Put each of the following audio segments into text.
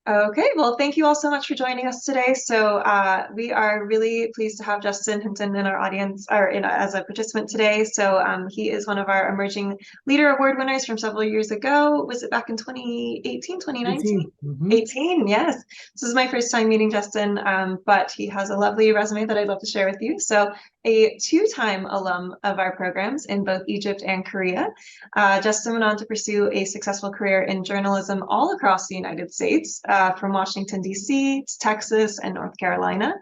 Okay, well, thank you all so much for joining us today. We are really pleased to have Justin Hinton in our audience or as a participant today. He is one of our Emerging Leader Award winners from several years ago. Was it back in 2018, 2019? 18. Hmm. 18, yes. This is my first time meeting Justin, but he has a lovely resume that I'd love to share with you. So, a two-time alum of our programs in both Egypt and Korea. Justin went on to pursue a successful career in journalism all across the United States, from Washington, D.C. to Texas and North Carolina,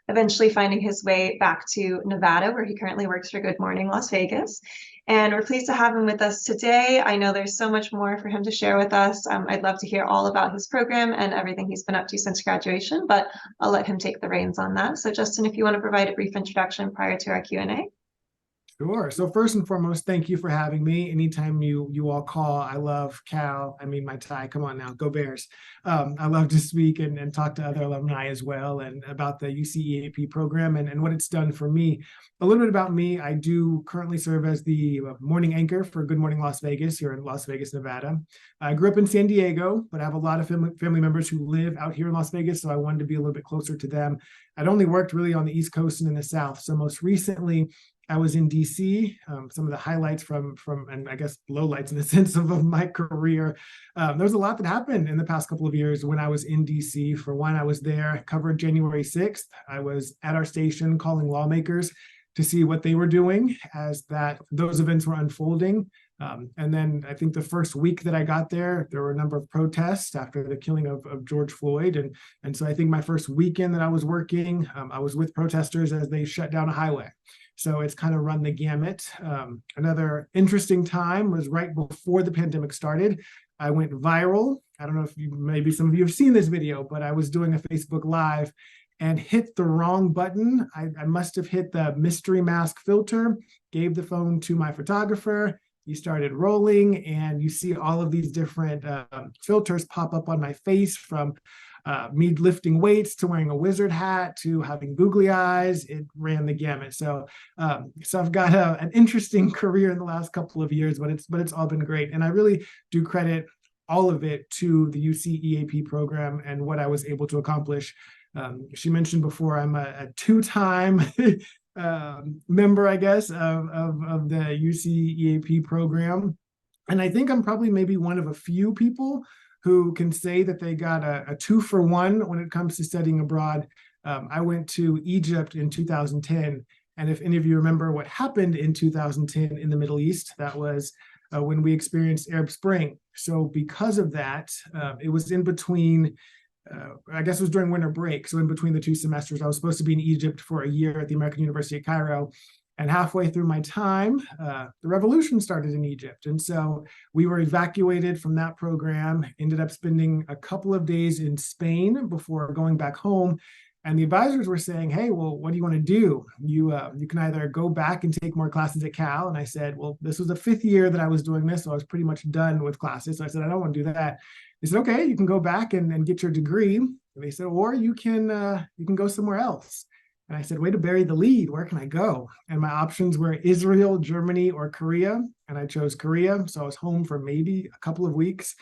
eventually finding his way back to Nevada, where he currently works for Good Morning Las Vegas. And we're pleased to have him with us today. I know there's so much more for him to share with us. I'd love to hear all about his program and everything he's been up to since graduation, but I'll let him take the reins on that. So Justin, if you want to provide a brief introduction prior to our Q&A. Sure. So first and foremost, thank you for having me. Anytime you all call, I love my tie. Come on now, go Bears. I love to speak and talk to other alumni as well and about the UCEAP program and what it's done for me. A little bit about me, I do currently serve as the morning anchor for Good Morning Las Vegas here in Las Vegas, Nevada. I grew up in San Diego, but I have a lot of family members who live out here in Las Vegas, so I wanted to be a little bit closer to them. I'd only worked really on the East Coast and in the South. So most recently, I was in DC. Some of the highlights from and I guess lowlights in the sense of my career. There was a lot that happened in the past couple of years when I was in DC. For one, I was there, covered January 6th. I was at our station calling lawmakers to see what they were doing as those events were unfolding. And then I think the first week that I got there were a number of protests after the killing of George Floyd. And so I think my first weekend that I was working, I was with protesters as they shut down a highway. So it's kind of run the gamut. Another interesting time was right before the pandemic started. I went viral. I don't know if maybe some of you have seen this video, but I was doing a Facebook Live and hit the wrong button. I must have hit the mystery mask filter, gave the phone to my photographer. He started rolling, and you see all of these different filters pop up on my face, from me lifting weights to wearing a wizard hat to having googly eyes. It ran the gamut. So I've got an interesting career in the last couple of years, but it's all been great. And I really do credit all of it to the UCEAP program and what I was able to accomplish. She mentioned before, I'm a two-time member, I guess, of the UCEAP program. And I think I'm probably maybe one of a few people who can say that they got a 2-for-1 when it comes to studying abroad. I went to Egypt in 2010. And if any of you remember what happened in 2010 in the Middle East, that was when we experienced Arab Spring. So because of that, it was in between, I guess it was during winter break. So in between the two semesters, I was supposed to be in Egypt for a year at the American University of Cairo. And halfway through my time, the revolution started in Egypt. And so we were evacuated from that program, ended up spending a couple of days in Spain before going back home. And the advisors were saying, hey, well, what do you want to do? You can either go back and take more classes at Cal. And I said, well, this was the 5th year that I was doing this, so I was pretty much done with classes. So I said, I don't want to do that. They said, okay, you can go back and get your degree. And they said, or you can go somewhere else. And I said, way to bury the lead. Where can I go? And my options were Israel, Germany, or Korea. And I chose Korea. So I was home for maybe a couple of weeks.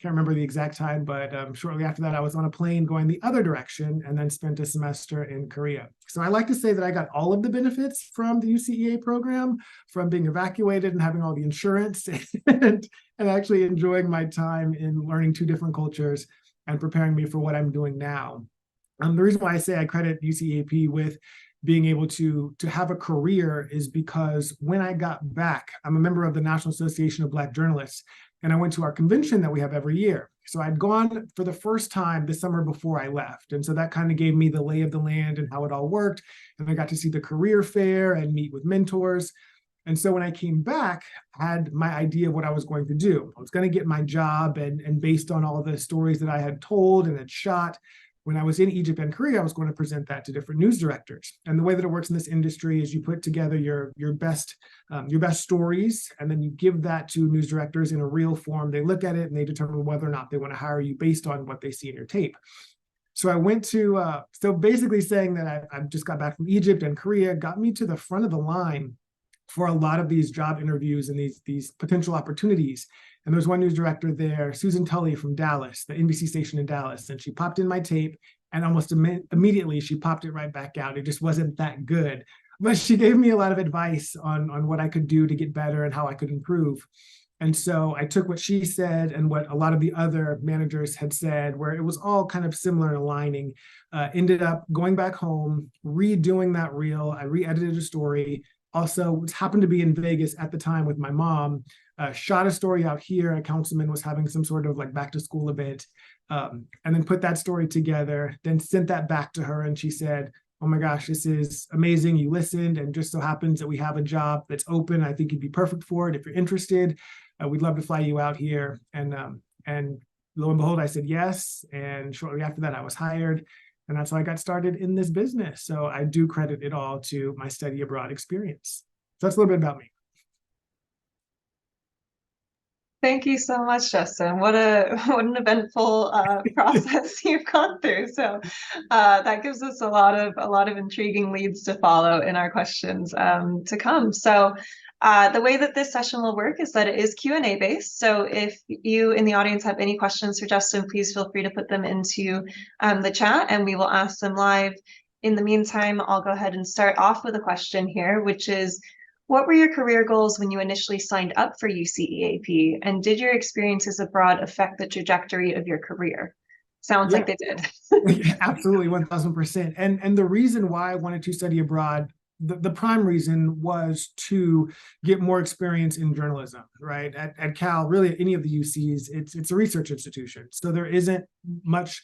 Can't remember the exact time, but shortly after that, I was on a plane going the other direction and then spent a semester in Korea. So I like to say that I got all of the benefits from the UCEA program, from being evacuated and having all the insurance and actually enjoying my time in learning 2 different cultures and preparing me for what I'm doing now. The reason why I say I credit UCEAP with being able to have a career is because when I got back, I'm a member of the National Association of Black Journalists, and I went to our convention that we have every year. So I'd gone for the first time this summer before I left. And so that kind of gave me the lay of the land and how it all worked. And I got to see the career fair and meet with mentors. And so when I came back, I had my idea of what I was going to do. I was going to get my job, and based on all the stories that I had told and had shot, when I was in Egypt and Korea, I was going to present that to different news directors. And the way that it works in this industry is you put together your best stories, and then you give that to news directors in a real form. They look at it and they determine whether or not they want to hire you based on what they see in your tape. So I went to, so basically saying that I just got back from Egypt and Korea got me to the front of the line for a lot of these job interviews and these potential opportunities. And there was one news director there, Susan Tully from Dallas, the NBC station in Dallas, and she popped in my tape, and almost immediately she popped it right back out. It just wasn't that good. But she gave me a lot of advice on what I could do to get better and how I could improve. And so I took what she said and what a lot of the other managers had said, where it was all kind of similar and aligning, ended up going back home, redoing that reel. I re-edited a story. Also happened to be in Vegas at the time with my mom, shot a story out here. A councilman was having some sort of like back to school event, and then put that story together, then sent that back to her. And she said, "Oh my gosh, this is amazing. You listened, and just so happens that we have a job that's open. I think you'd be perfect for it. If you're interested, we'd love to fly you out here." And lo and behold, I said yes. And shortly after that, I was hired. And that's how I got started in this business. So I do credit it all to my study abroad experience. So that's a little bit about me. Thank you so much, Justin. What an eventful process you've gone through. So that gives us a lot of intriguing leads to follow in our questions to come. So the way that this session will work is that it is Q&A based. So if you in the audience have any questions for Justin, please feel free to put them into the chat and we will ask them live. In the meantime, I'll go ahead and start off with a question here, which is, what were your career goals when you initially signed up for UCEAP? And did your experiences abroad affect the trajectory of your career? Sounds like they did. Absolutely, 1000%. And the reason why I wanted to study abroad, the prime reason was to get more experience in journalism, right? At Cal, really at any of the UCs, it's a research institution. So there isn't much,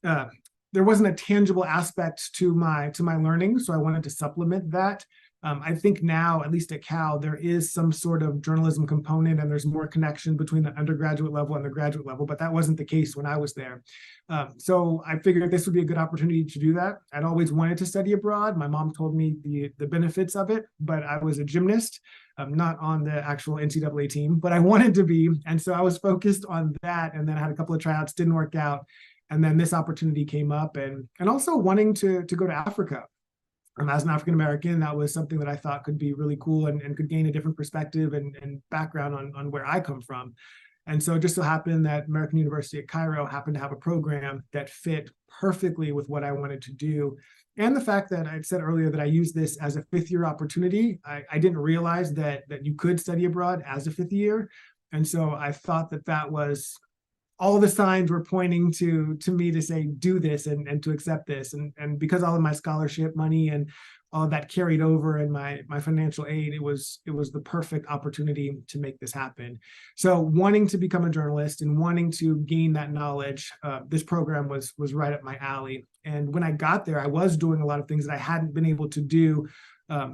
there wasn't a tangible aspect to my learning. So I wanted to supplement that. I think now, at least at Cal, there is some sort of journalism component and there's more connection between the undergraduate level and the graduate level, but that wasn't the case when I was there. So I figured this would be a good opportunity to do that. I'd always wanted to study abroad. My mom told me the benefits of it, but I was a gymnast, not on the actual NCAA team, but I wanted to be. And so I was focused on that. And then I had a couple of tryouts, didn't work out. And then this opportunity came up and also wanting to go to Africa. As an African-American, that was something that I thought could be really cool and could gain a different perspective and background on where I come from. And so it just so happened that American University at Cairo happened to have a program that fit perfectly with what I wanted to do. And the fact that I said earlier that I used this as a fifth-year opportunity, I didn't realize that you could study abroad as a fifth year. And so I thought that was all the signs were pointing to me to say, do this and to accept this. And because all of my scholarship money and all of that carried over in my financial aid, it was the perfect opportunity to make this happen. So wanting to become a journalist and wanting to gain that knowledge, this program was right up my alley. And when I got there, I was doing a lot of things that I hadn't been able to do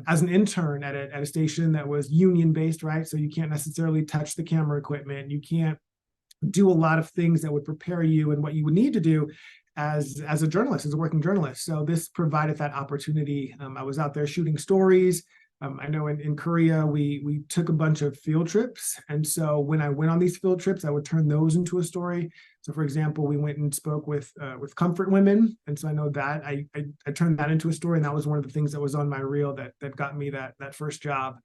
as an intern at a station that was union based, right? So you can't necessarily touch the camera equipment. You can't do a lot of things that would prepare you and what you would need to do as a journalist, as a working journalist. So this provided that opportunity. I was out there shooting stories. I know in Korea, we took a bunch of field trips. And so when I went on these field trips, I would turn those into a story. So for example, we went and spoke with comfort women. And so I know that I turned that into a story. And that was one of the things that was on my reel that got me that first job.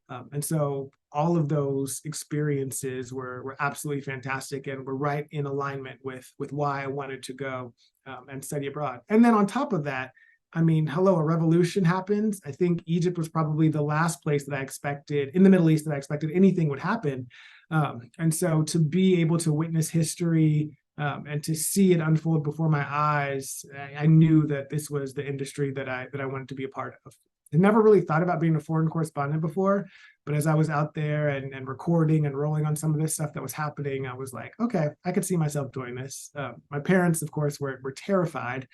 And so all of those experiences were absolutely fantastic and were right in alignment with why I wanted to go and study abroad. And then on top of that, I mean, hello, a revolution happens. I think Egypt was probably the last place that I expected, in the Middle East, that I expected anything would happen. And so to be able to witness history and to see it unfold before my eyes, I knew that this was the industry that I wanted to be a part of. I never really thought about being a foreign correspondent before, but as I was out there and recording and rolling on some of this stuff that was happening, I was like, okay, I could see myself doing this. My parents, of course, were terrified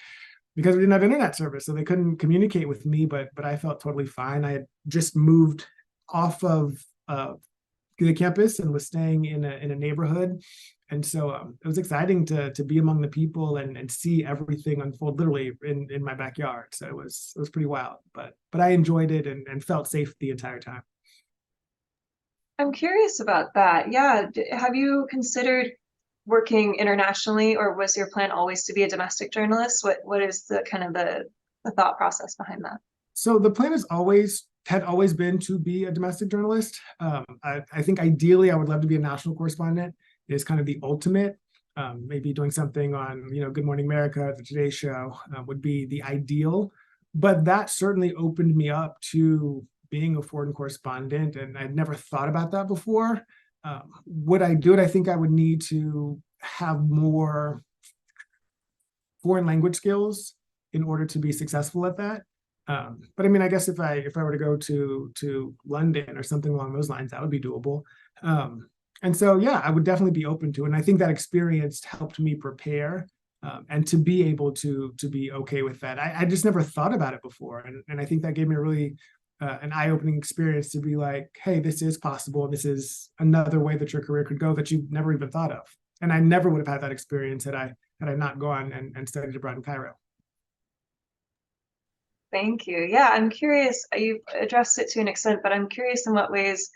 because we didn't have internet service, so they couldn't communicate with me, but I felt totally fine. I had just moved off of the campus and was staying in a neighborhood. And so it was exciting to be among the people and see everything unfold literally in my backyard. So it was pretty wild, but I enjoyed it and felt safe the entire time. I'm curious about that. Yeah. Have you considered working internationally, or was your plan always to be a domestic journalist? What is the kind of the thought process behind that? So the plan is always had always been to be a domestic journalist. I think ideally I would love to be a national correspondent. It is kind of the ultimate. Maybe doing something on, Good Morning America, the Today Show would be the ideal. But that certainly opened me up to being a foreign correspondent, and I'd never thought about that before. Would I do it? I think I would need to have more foreign language skills in order to be successful at that. But I mean, I guess if I were to go to London or something along those lines, that would be doable. And so, yeah, I would definitely be open to it. And I think that experience helped me prepare and to be able to be okay with that. I just never thought about it before. And I think that gave me a really an eye-opening experience to be like, hey, this is possible. This is another way that your career could go that you've never even thought of. And I never would have had that experience had I not gone and studied abroad in Cairo. Thank you. Yeah, I'm curious. You've addressed it to an extent, but I'm curious in what ways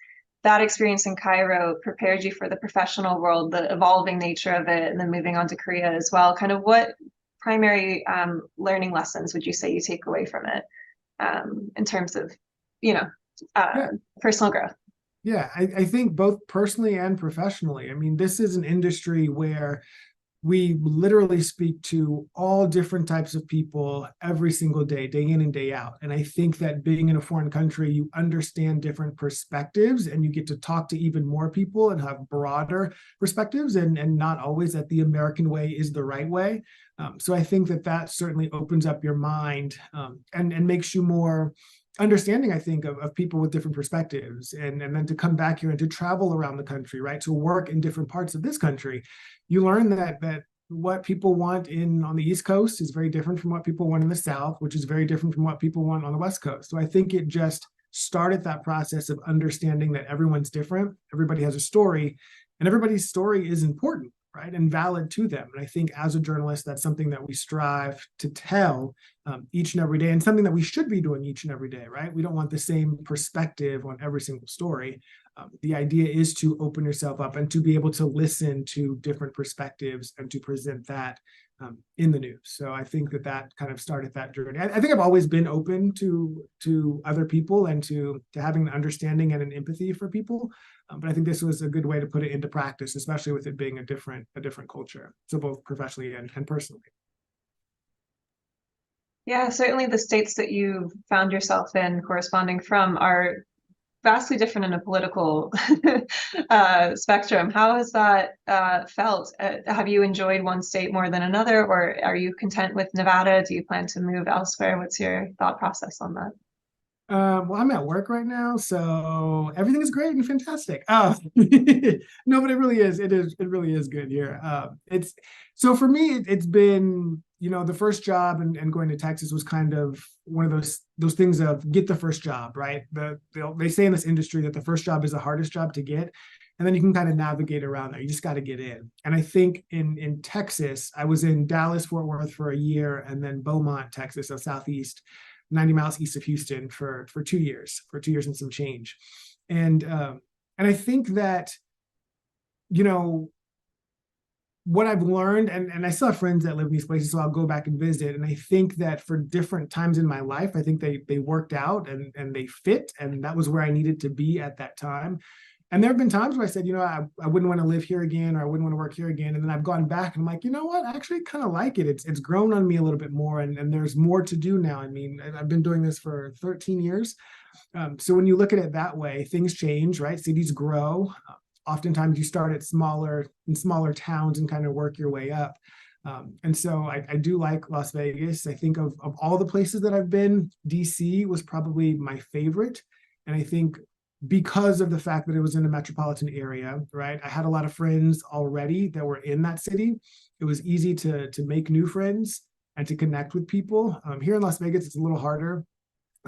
that experience in Cairo prepared you for the professional world, the evolving nature of it, and then moving on to Korea as well. Kind of what primary learning lessons would you say you take away from it in terms of, Yeah. personal growth? Yeah, I think both personally and professionally. I mean, this is an industry where we literally speak to all different types of people every single day, day in and day out. And I think that being in a foreign country, you understand different perspectives and you get to talk to even more people and have broader perspectives, and not always that the American way is the right way. So I think that certainly opens up your mind and makes you more understanding, I think, of people with different perspectives, and then to come back here and to travel around the country, right, to work in different parts of this country. You learn that what people want on the East Coast is very different from what people want in the South, which is very different from what people want on the West Coast. So I think it just started that process of understanding that everyone's different, everybody has a story, and everybody's story is important, right, and valid to them. And I think as a journalist, that's something that we strive to tell each and every day, and something that we should be doing each and every day, right? We don't want the same perspective on every single story. The idea is to open yourself up and to be able to listen to different perspectives and to present that in the news. So I think that kind of started that journey. I think I've always been open to other people and to having an understanding and an empathy for people. But I think this was a good way to put it into practice, especially with it being a different culture. So both professionally and personally. Yeah, certainly the states that you've found yourself in corresponding from are vastly different in a political spectrum. How has that felt? Have you enjoyed one state more than another, or are you content with Nevada? Do you plan to move elsewhere? What's your thought process on that? Well, I'm at work right now, so everything is great and fantastic. No, but it really is. It really is good here. It's so for me, it's been, the first job and going to Texas was kind of one of those things of get the first job, right? They say in this industry that the first job is the hardest job to get, and then you can kind of navigate around there. You just got to get in. And I think in Texas, I was in Dallas, Fort Worth for a year, and then Beaumont, Texas, so Southeast, 90 miles east of Houston for 2 years, and some change. And I think that, what I've learned, and I still have friends that live in these places, so I'll go back and visit. And I think that for different times in my life, I think they worked out and they fit, and that was where I needed to be at that time. And there have been times where I said, I wouldn't want to live here again, or I wouldn't want to work here again. And then I've gone back and I'm like, you know what? I actually kind of like it. It's grown on me a little bit more, and there's more to do now. I mean, I've been doing this for 13 years. So when you look at it that way, things change, right? Cities grow. Oftentimes you start in smaller towns and kind of work your way up. And so I do like Las Vegas. I think of all the places that I've been, DC was probably my favorite. And I think because of the fact that it was in a metropolitan area, right? I had a lot of friends already that were in that city. It was easy to make new friends and to connect with people. Here in Las Vegas, it's a little harder,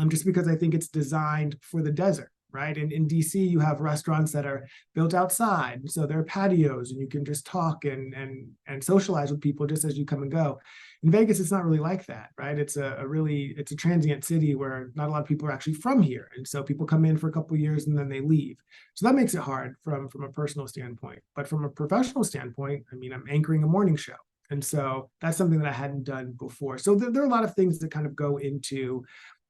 just because I think it's designed for the desert, right? And in DC, you have restaurants that are built outside. So there are patios and you can just talk and socialize with people just as you come and go. In Vegas, it's not really like that, right? It's a transient city where not a lot of people are actually from here. And so people come in for a couple of years and then they leave. So that makes it hard from a personal standpoint. But from a professional standpoint, I mean, I'm anchoring a morning show. And so that's something that I hadn't done before. So there are a lot of things that kind of go into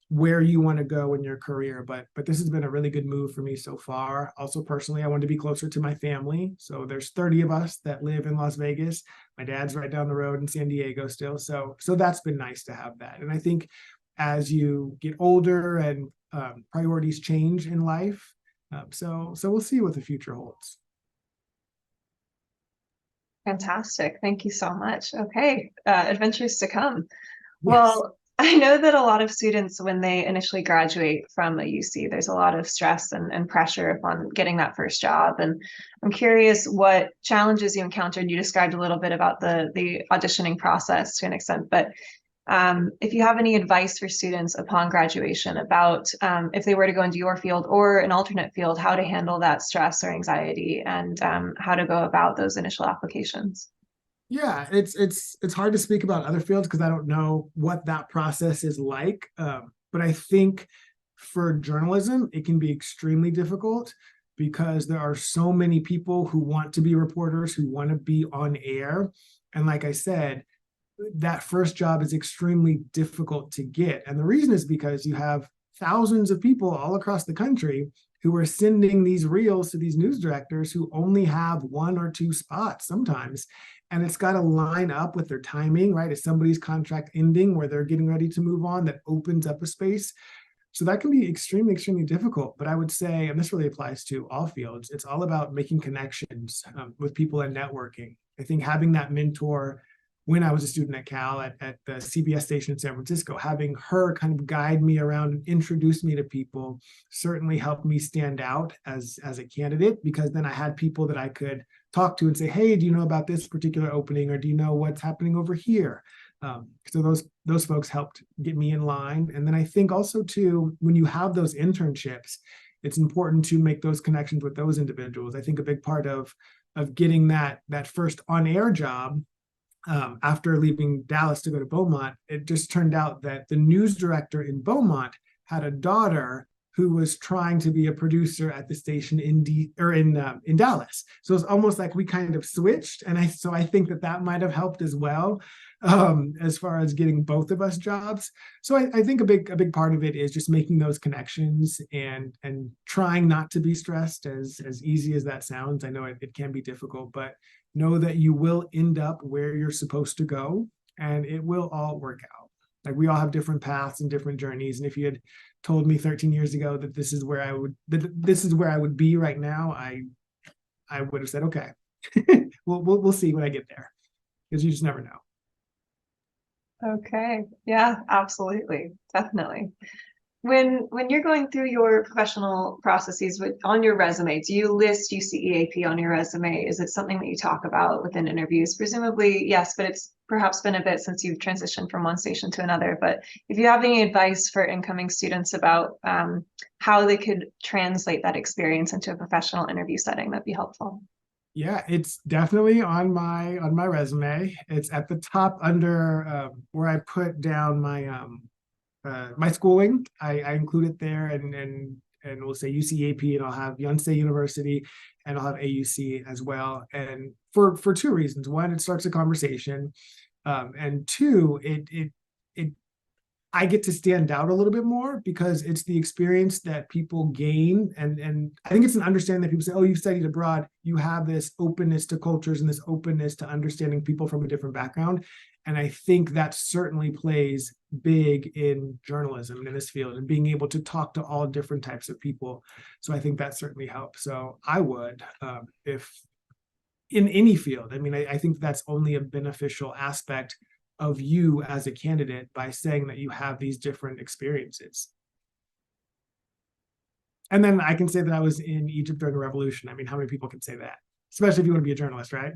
where you want to go in your career. But this has been a really good move for me so far. Also, personally, I wanted to be closer to my family. So there's 30 of us that live in Las Vegas. My dad's right down the road in San Diego still. So that's been nice to have that. And I think as you get older and priorities change in life, so we'll see what the future holds. Fantastic. Thank you so much. Okay, adventures to come. Yes. Well, I know that a lot of students, when they initially graduate from a UC, there's a lot of stress and pressure upon getting that first job. And I'm curious what challenges you encountered. You described a little bit about the auditioning process to an extent, but if you have any advice for students upon graduation about if they were to go into your field or an alternate field, how to handle that stress or anxiety and how to go about those initial applications. Yeah, it's hard to speak about other fields because I don't know what that process is like. But I think for journalism, it can be extremely difficult because there are so many people who want to be reporters, who want to be on air. And like I said, that first job is extremely difficult to get. And the reason is because you have thousands of people all across the country who are sending these reels to these news directors who only have one or two spots sometimes. And it's got to line up with their timing, right? Is somebody's contract ending where they're getting ready to move on that opens up a space? So that can be extremely, extremely difficult. But I would say, and this really applies to all fields, it's all about making connections with people and networking. I think having that mentor when I was a student at Cal at the CBS station in San Francisco, having her kind of guide me around and introduce me to people certainly helped me stand out as a candidate, because then I had people that I could talk to and say, hey, do you know about this particular opening, or do you know what's happening over here? So those folks helped get me in line. And then I think also too, when you have those internships, it's important to make those connections with those individuals. I think a big part of getting that first on-air job after leaving Dallas to go to Beaumont, it just turned out that the news director in Beaumont had a daughter who was trying to be a producer at the station in Dallas. So it's almost like we kind of switched, and I think that might have helped as well, as far as getting both of us jobs. So I think a big part of it is just making those connections and trying not to be stressed. As easy as that sounds, I know it can be difficult, but know that you will end up where you're supposed to go, and it will all work out. Like, we all have different paths and different journeys. And if you had told me 13 years ago that this is where I would be right now, I would have said, okay, we'll see when I get there, because you just never know. Okay. Yeah, absolutely. Definitely. When you're going through your professional processes on your resume, do you list UCEAP on your resume? Is it something that you talk about within interviews? Presumably, yes, but it's perhaps been a bit since you've transitioned from one station to another. But if you have any advice for incoming students about how they could translate that experience into a professional interview setting, that'd be helpful. Yeah, it's definitely on my resume. It's at the top under where I put down my schooling. I include it there, and we'll say UCEAP, and I'll have Yonsei University, and I'll have AUC as well. And for two reasons: one, it starts a conversation, and two, it I get to stand out a little bit more because it's the experience that people gain. And I think it's an understanding that people say, oh, you've studied abroad. You have this openness to cultures and this openness to understanding people from a different background. And I think that certainly plays big in journalism and in this field, and being able to talk to all different types of people. So I think that certainly helps. So I would, if in any field, I mean, I think that's only a beneficial aspect of you as a candidate by saying that you have these different experiences. And then I can say that I was in Egypt during the revolution. I mean, how many people can say that? Especially if you want to be a journalist, right?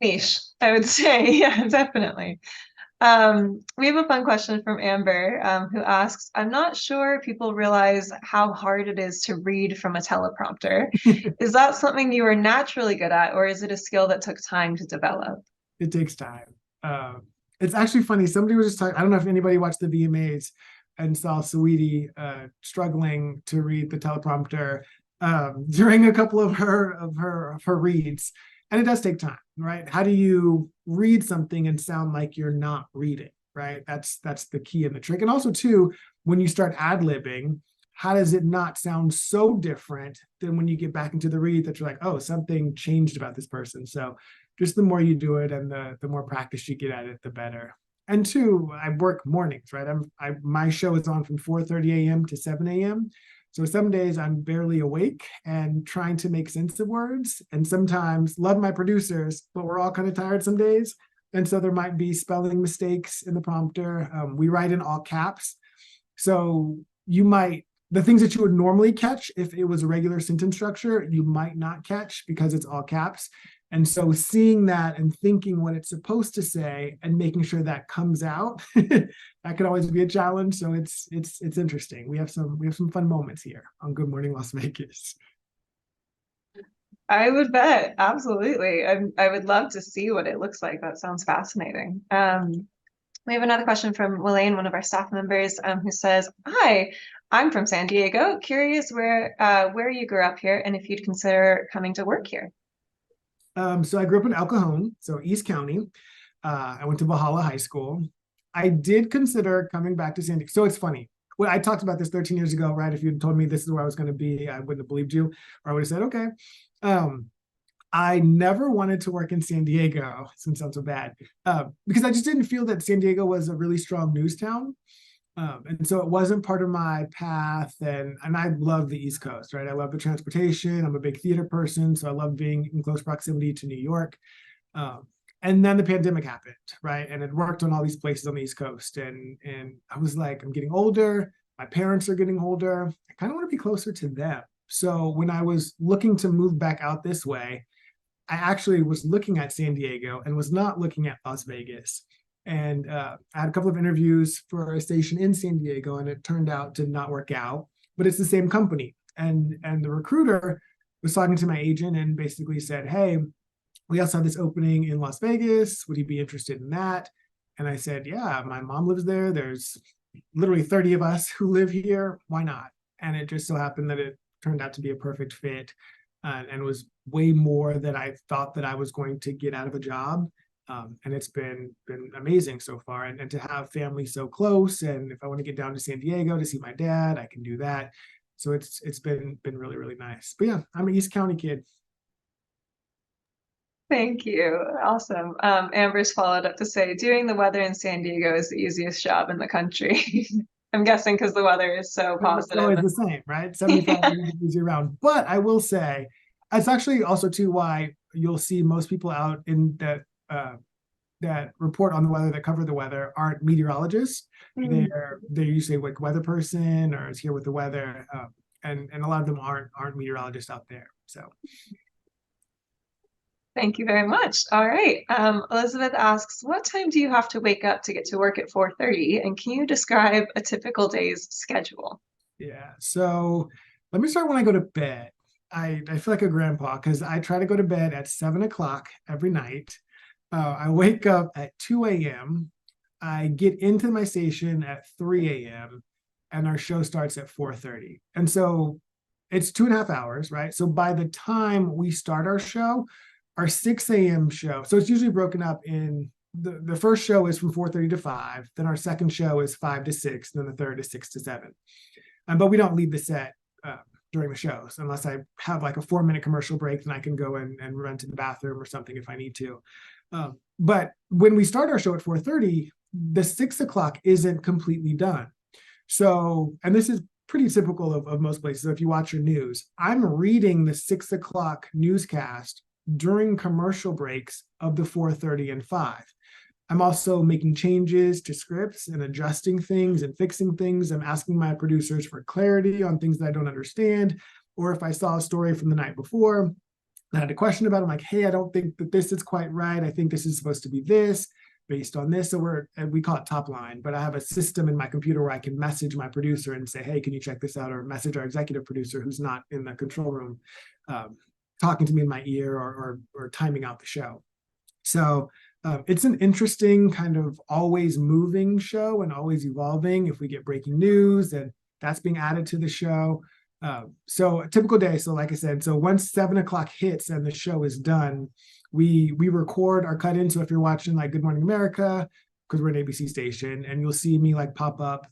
Niche, I would say. Yeah, definitely. We have a fun question from Amber, who asks, I'm not sure people realize how hard it is to read from a teleprompter. Is that something you are naturally good at, or is it a skill that took time to develop? It takes time. It's actually funny. Somebody was just talking, I don't know if anybody watched the VMAs and saw Saweetie struggling to read the teleprompter during a couple of her reads. And it does take time, right? How do you read something and sound like you're not reading? right? That's the key and the trick. And also too, when you start ad-libbing, how does it not sound so different than when you get back into the read that you're like, oh, something changed about this person. So just the more you do it and the more practice you get at it, the better. And two, I work mornings, right? My show is on from 4:30 a.m. to 7 a.m. So some days I'm barely awake and trying to make sense of words. And sometimes love my producers, but we're all kind of tired some days. And so there might be spelling mistakes in the prompter. We write in all caps. So the things that you would normally catch if it was a regular sentence structure, you might not catch because it's all caps. And so seeing that and thinking what it's supposed to say and making sure that comes out, that could always be a challenge. So it's interesting. We have some fun moments here on Good Morning Las Vegas. I would bet. Absolutely. I would love to see what it looks like. That sounds fascinating. We have another question from Welaine, one of our staff members, who says, "Hi, I'm from San Diego. Curious where you grew up here and if you'd consider coming to work here." So I grew up in El Cajon, so East County. I went to Valhalla High School. I did consider coming back to San Diego. So it's funny. Well, I talked about this 13 years ago, right? If you'd told me this is where I was going to be, I wouldn't have believed you, or I would have said, okay. I never wanted to work in San Diego, since sounds so bad, because I just didn't feel that San Diego was a really strong news town. And so it wasn't part of my path. And I love the East Coast, right? I love the transportation. I'm a big theater person, so I love being in close proximity to New York. And then the pandemic happened, right? And it worked on all these places on the East Coast. And I was like, I'm getting older. My parents are getting older. I kind of want to be closer to them. So when I was looking to move back out this way, I actually was looking at San Diego and was not looking at Las Vegas. And I had a couple of interviews for a station in San Diego, and it turned out to not work out. But it's the same company. And the recruiter was talking to my agent and basically said, hey, we also have this opening in Las Vegas. Would you be interested in that? And I said, yeah, my mom lives there. There's literally 30 of us who live here. Why not? And it just so happened that it turned out to be a perfect fit, and was way more than I thought that I was going to get out of a job. And it's been amazing so far. And to have family so close, and if I want to get down to San Diego to see my dad, I can do that. So it's been really, really nice. But yeah, I'm an East County kid. Thank you. Awesome. Amber's followed up to say, doing the weather in San Diego is the easiest job in the country. I'm guessing because the weather is so It's positive. always the same, right? 75 degrees year round. But I will say, it's actually also too why you'll see most people out in that report on the weather, that cover the weather, aren't meteorologists. They're usually like weather person or is here with the weather, and a lot of them aren't meteorologists out there. So. Thank you very much. All right. Elizabeth asks, what time do you have to wake up to get to work at 4:30? And can you describe a typical day's schedule? Yeah. So let me start when I go to bed. I feel like a grandpa because I try to go to bed at 7 o'clock every night. I wake up at 2 a.m. I get into my station at 3 a.m. and our show starts at 4:30. And so it's 2.5 hours, right? So by the time we start our show, our 6 a.m. show, so it's usually broken up in the first show is from 4:30 to 5. Then our second show is 5 to 6. Then the third is 6 to 7. But we don't leave the set during the shows unless I have like a 4-minute commercial break. Then I can go and run to the bathroom or something if I need to. But when we start our show at 4:30, the 6 o'clock isn't completely done. So, and this is pretty typical of most places. If you watch your news, I'm reading the 6 o'clock newscast during commercial breaks of the 4:30 and 5. I'm also making changes to scripts and adjusting things and fixing things. I'm asking my producers for clarity on things that I don't understand, or if I saw a story from the night before I had a question about it, I'm like, hey, I don't think that this is quite right. I think this is supposed to be this based on this. So we call it top line, but I have a system in my computer where I can message my producer and say, hey, can you check this out? Or message our executive producer who's not in the control room, talking to me in my ear or timing out the show. So it's an interesting kind of always moving show and always evolving. If we get breaking news, and that's being added to the show. So a typical day. So like I said, so once 7 o'clock hits and the show is done, we record our cut in. So if you're watching like Good Morning America, because we're an ABC station, and you'll see me like pop up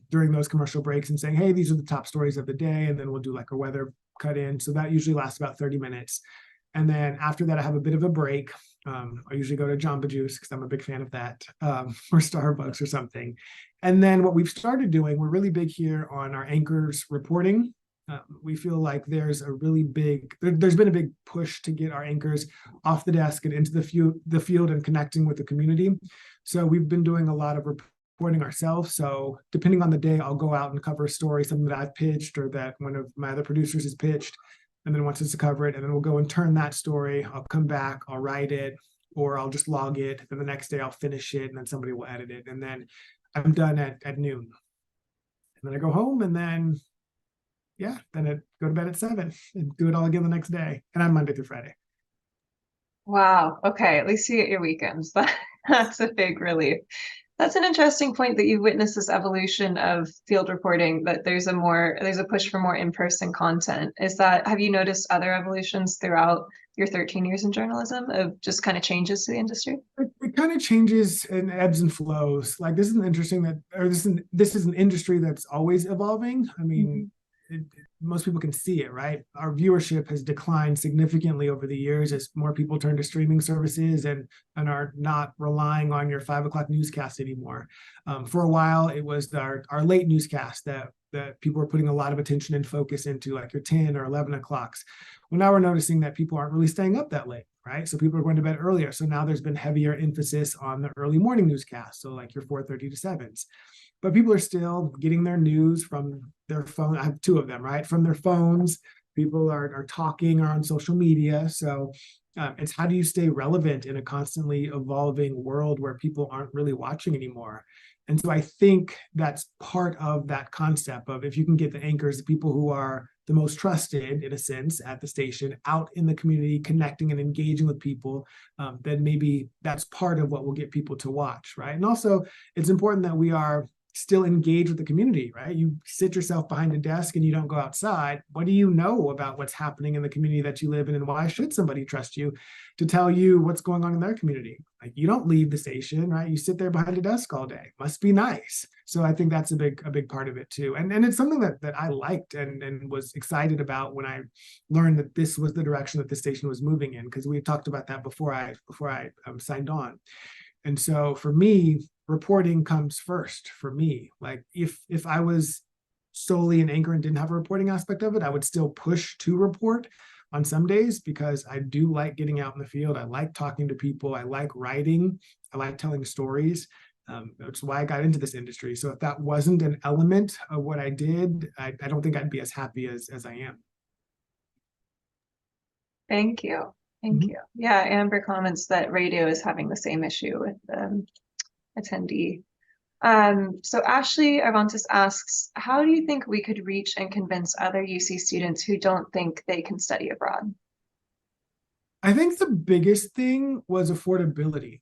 during those commercial breaks and saying, hey, these are the top stories of the day. And then we'll do like a weather cut in. So that usually lasts about 30 minutes. And then after that, I have a bit of a break. I usually go to Jamba Juice because I'm a big fan of that, or Starbucks or something. And then what we've started doing, we're really big here on our anchors reporting. We feel like there's been a big push to get our anchors off the desk and into the field and connecting with the community. So we've been doing a lot of reporting ourselves. So depending on the day, I'll go out and cover a story, something that I've pitched or that one of my other producers has pitched, and then wants us to cover it. And then we'll go and turn that story. I'll come back, I'll write it, or I'll just log it. Then the next day I'll finish it, and then somebody will edit it. And then I'm done at noon. And then I go home, and then then I go to bed at 7 and do it all again the next day. And I'm Monday through Friday. Wow. Okay. At least you get your weekends. That's a big relief. That's an interesting point that you've witnessed this evolution of field reporting, that there's a push for more in-person content. Have you noticed other evolutions throughout your 13 years in journalism of just kind of changes to the industry? It kind of changes and ebbs and flows. Like this is an industry that's always evolving. I mean, most people can see it, right? Our viewership has declined significantly over the years as more people turn to streaming services and are not relying on your 5 o'clock newscast anymore. For a while, it was our late newscast that people were putting a lot of attention and focus into, like your 10 or 11 o'clocks. Well, now we're noticing that people aren't really staying up that late, right? So people are going to bed earlier. So now there's been heavier emphasis on the early morning newscast. So like your 4:30 to 7s. But people are still getting their news from their phone. I have 2 of them, right? From their phones. People are talking or on social media. So it's how do you stay relevant in a constantly evolving world where people aren't really watching anymore? And so I think that's part of that concept of, if you can get the anchors, the people who are the most trusted, in a sense, at the station, out in the community, connecting and engaging with people, then maybe that's part of what will get people to watch, right? And also, it's important that we are still engage with the community, right? You sit yourself behind a desk and you don't go outside. What do you know about what's happening in the community that you live in? And why should somebody trust you to tell you what's going on in their community? Like, you don't leave the station, right? You sit there behind a desk all day. Must be nice. So I think that's a big part of it too. And it's something that I liked and was excited about when I learned that this was the direction that the station was moving in, because we talked about that before I signed on. And so for me, reporting comes first for me. Like if I was solely an anchor and didn't have a reporting aspect of it, I would still push to report on some days, because I do like getting out in the field. I like talking to people. I like writing. I like telling stories. That's why I got into this industry. So if that wasn't an element of what I did, I don't think I'd be as happy as I am. Thank you. Thank you. Yeah, Amber comments that radio is having the same issue with attendee. So Ashley Arvantis asks, how do you think we could reach and convince other UC students who don't think they can study abroad? I think the biggest thing was affordability.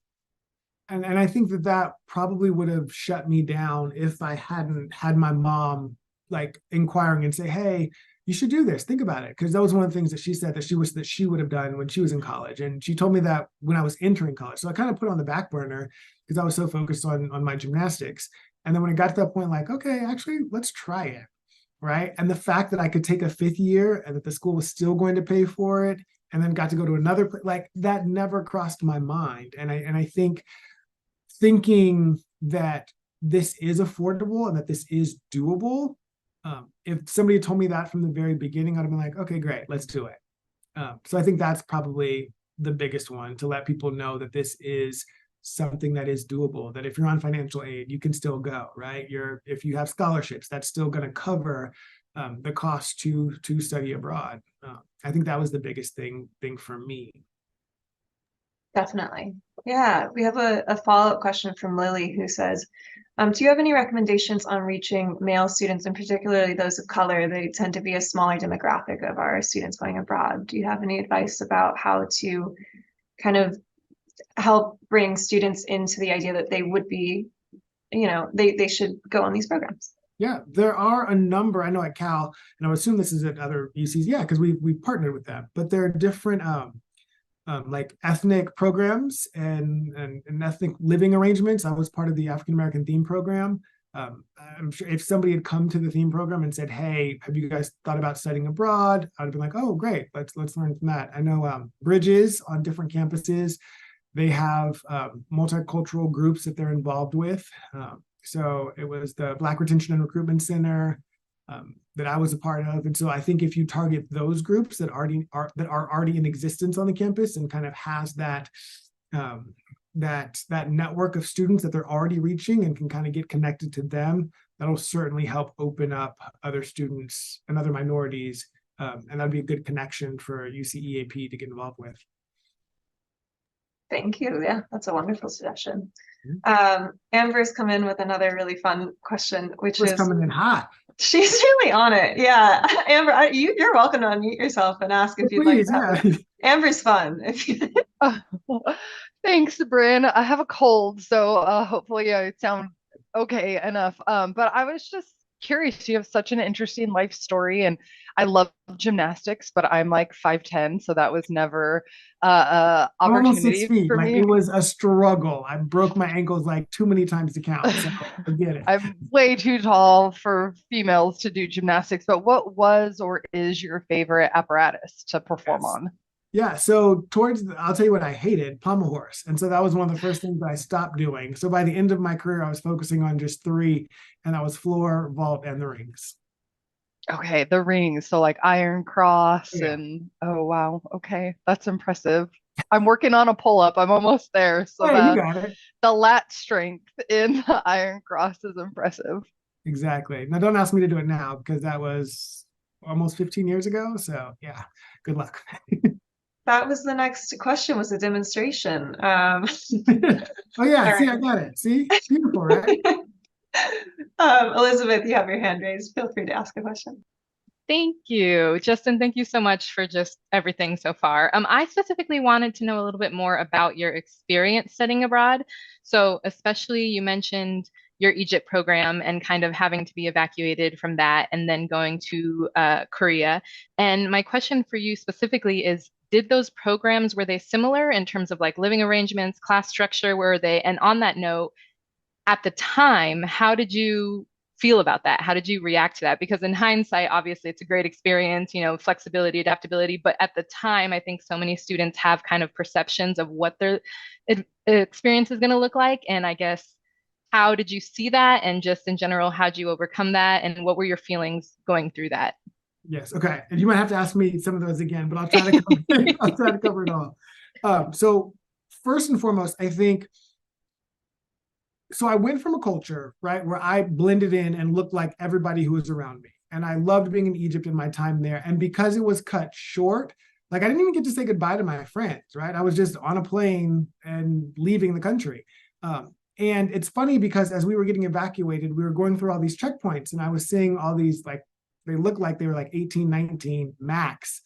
And I think that probably would have shut me down if I hadn't had my mom like inquiring and say, hey, you should do this. Think about it. Because that was one of the things that she said that she would have done when she was in college. And she told me that when I was entering college. So I kind of put it on the back burner because I was so focused on my gymnastics. And then when it got to that point, like, okay, actually, let's try it. Right. And the fact that I could take a 5th year and that the school was still going to pay for it, and then got to go to another, like, that never crossed my mind. And I think thinking that this is affordable and that this is doable, if somebody had told me that from the very beginning, I'd have been like, okay, great, let's do it. So I think that's probably the biggest one, to let people know that this is something that is doable, that if you're on financial aid, you can still go, right? If you have scholarships, that's still going to cover the cost to study abroad. I think that was the biggest thing for me. Definitely. Yeah, we have a follow-up question from Lily, who says, do you have any recommendations on reaching male students, and particularly those of color? They tend to be a smaller demographic of our students going abroad. Do you have any advice about how to kind of help bring students into the idea that they would be, they should go on these programs? Yeah, there are a number. I know at Cal, and I would assume this is at other UCs. Yeah, because we've partnered with them. But there are different like ethnic programs and ethnic living arrangements. I was part of the African American theme program. I'm sure if somebody had come to the theme program and said, "Hey, have you guys thought about studying abroad?" I'd have been like, "Oh, great, let's learn from that." I know Bridges on different campuses, they have multicultural groups that they're involved with. So it was the Black Retention and Recruitment Center that I was a part of, and so I think if you target those groups that are already in existence on the campus and kind of has that network of students that they're already reaching and can kind of get connected to them, that'll certainly help open up other students and other minorities, and that'd be a good connection for UCEAP to get involved with. Thank you. Yeah, that's a wonderful suggestion. Mhm. Amber's come in with another really fun question, which It's is coming in hot. she's really on it. Yeah, Amber, you're welcome to unmute yourself and ask if you'd like Please, to have yeah. Amber's fun. If you Thanks, Bryn. I have a cold, so hopefully I sound okay enough. But I was just curious. You have such an interesting life story, and I love gymnastics, but I'm like 5'10", so that was never I'm almost 6 opportunity feet. for Like me. it was a struggle. I broke my ankles like too many times to count. So forget it. I'm way too tall for females to do gymnastics, but what was or is your favorite apparatus to perform Yes. on? Yeah. So I'll tell you what I hated, pommel horse. And so that was one of the first things that I stopped doing. So by the end of my career, I was focusing on just three, and that was floor, vault, and the rings. Okay, the rings. So like Iron Cross Yeah. and oh wow. Okay, that's impressive. I'm working on a pull-up. I'm almost there. So Hey, you got it. the lat strength in the Iron Cross is impressive. Exactly. Now don't ask me to do it now because that was almost 15 years ago. So yeah, good luck. that was the next question, was a demonstration. Oh yeah, All see, right. I got it. See, beautiful, right? Elizabeth, you have your hand raised. Feel free to ask a question. Thank you, Justin. Thank you so much for just everything so far. I specifically wanted to know a little bit more about your experience studying abroad. So, especially you mentioned your Egypt program and kind of having to be evacuated from that and then going to Korea. And my question for you specifically is, did those programs, were they similar in terms of like living arrangements, class structure? Were they? And on that note, at the time, how did you feel about that? How did you react to that? Because in hindsight, obviously, it's a great experience, you know, flexibility, adaptability. But at the time, I think so many students have kind of perceptions of what their experience is going to look like. And I guess, how did you see that? And just in general, how did you overcome that? And what were your feelings going through that? Yes. Okay. And you might have to ask me some of those again, but I'll try to cover it. I'll try to cover it all. So first and foremost, I think, so I went from a culture, right, where I blended in and looked like everybody who was around me. And I loved being in Egypt in my time there. And because it was cut short, like I didn't even get to say goodbye to my friends, right? I was just on a plane and leaving the country. And it's funny because as we were getting evacuated, we were going through all these checkpoints and I was seeing all these, like, they looked like they were like 18, 19 max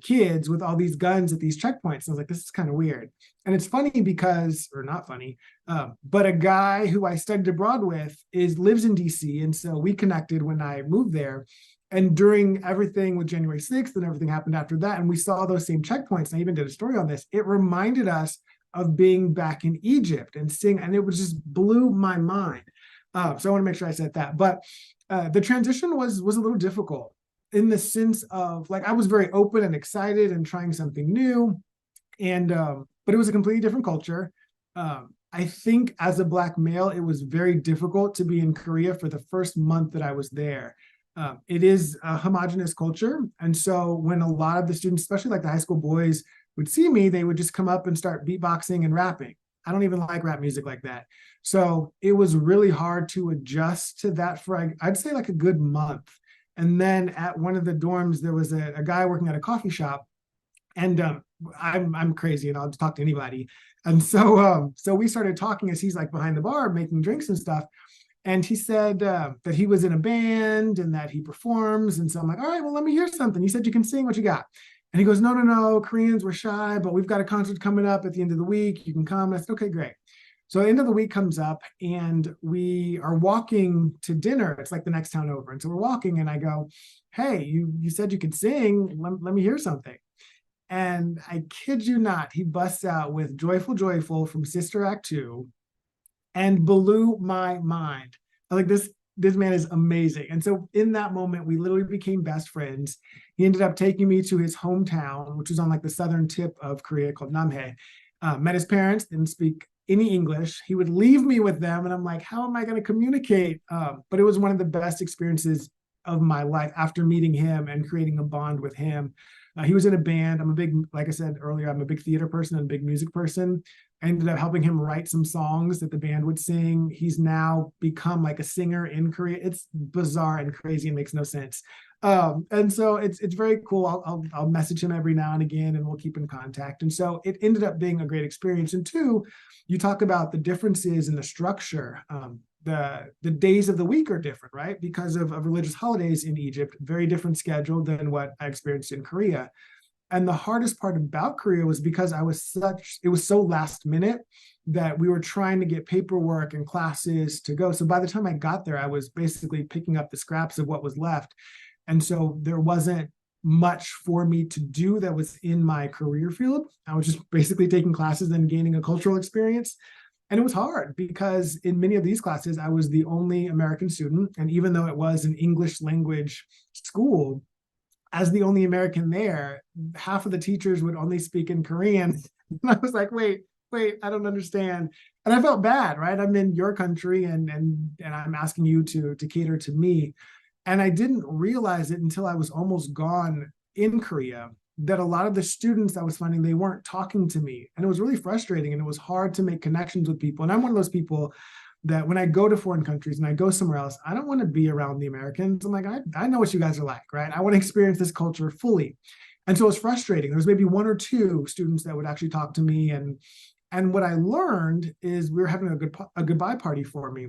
kids with all these guns at these checkpoints. And I was like, this is kind of weird. And it's funny because, or not funny, but a guy who I studied abroad with lives in DC. And so we connected when I moved there. And during everything with January 6th and everything happened after that, and we saw those same checkpoints, and I even did a story on this, it reminded us of being back in Egypt and seeing, and it was just blew my mind. So I want to make sure I said that. But the transition was a little difficult in the sense of, like, I was very open and excited and trying something new. And but it was a completely different culture. I think as a Black male, it was very difficult to be in Korea for the first month that I was there. It is a homogenous culture. And so when a lot of the students, especially like the high school boys, would see me, they would just come up and start beatboxing and rapping. I don't even like rap music like that. So it was really hard to adjust to that for, I'd say, like a good month. And then at one of the dorms, there was a guy working at a coffee shop. And I'm crazy and I'll just talk to anybody. And so we started talking as he's like behind the bar making drinks and stuff. And he said that he was in a band and that he performs. And so I'm like, all right, well, let me hear something. He said, you can sing, what you got? And he goes, no, Koreans were shy, but we've got a concert coming up at the end of the week. You can come. I said, okay, great. So the end of the week comes up and we are walking to dinner. It's like the next town over. And so we're walking and I go, hey, you said you could sing. Let me hear something. And I kid you not, he busts out with Joyful, Joyful from Sister Act 2 and blew my mind. I was like, this man is amazing. And so in that moment, we literally became best friends. He ended up taking me to his hometown, which was on like the southern tip of Korea, called Namhae. Met his parents, didn't speak any English. He would leave me with them. And I'm like, how am I going to communicate? But it was one of the best experiences of my life after meeting him and creating a bond with him. He was in a band. I'm a big, like I said earlier, I'm a big theater person and a big music person. I ended up helping him write some songs that the band would sing. He's now become like a singer in Korea. It's bizarre and crazy and makes no sense. And so it's very cool. I'll message him every now and again, and we'll keep in contact. And so it ended up being a great experience. And two, you talk about the differences in the structure. The days of the week are different, right? Because of religious holidays in Egypt, very different schedule than what I experienced in Korea. And the hardest part about Korea was because it was so last minute that we were trying to get paperwork and classes to go. So by the time I got there, I was basically picking up the scraps of what was left. And so there wasn't much for me to do that was in my career field. I was just basically taking classes and gaining a cultural experience. And it was hard because in many of these classes, I was the only American student. And even though it was an English language school, as the only American there, half of the teachers would only speak in Korean. And I was like, wait, I don't understand. And I felt bad, right? I'm in your country and I'm asking you to cater to me. And I didn't realize it until I was almost gone in Korea, that a lot of the students I was finding, they weren't talking to me. And it was really frustrating, and it was hard to make connections with people. And I'm one of those people that when I go to foreign countries and I go somewhere else, I don't want to be around the Americans. I'm like, I know what you guys are like, right? I want to experience this culture fully. And so it was frustrating. There was maybe one or two students that would actually talk to me. And what I learned is we were having a goodbye party for me.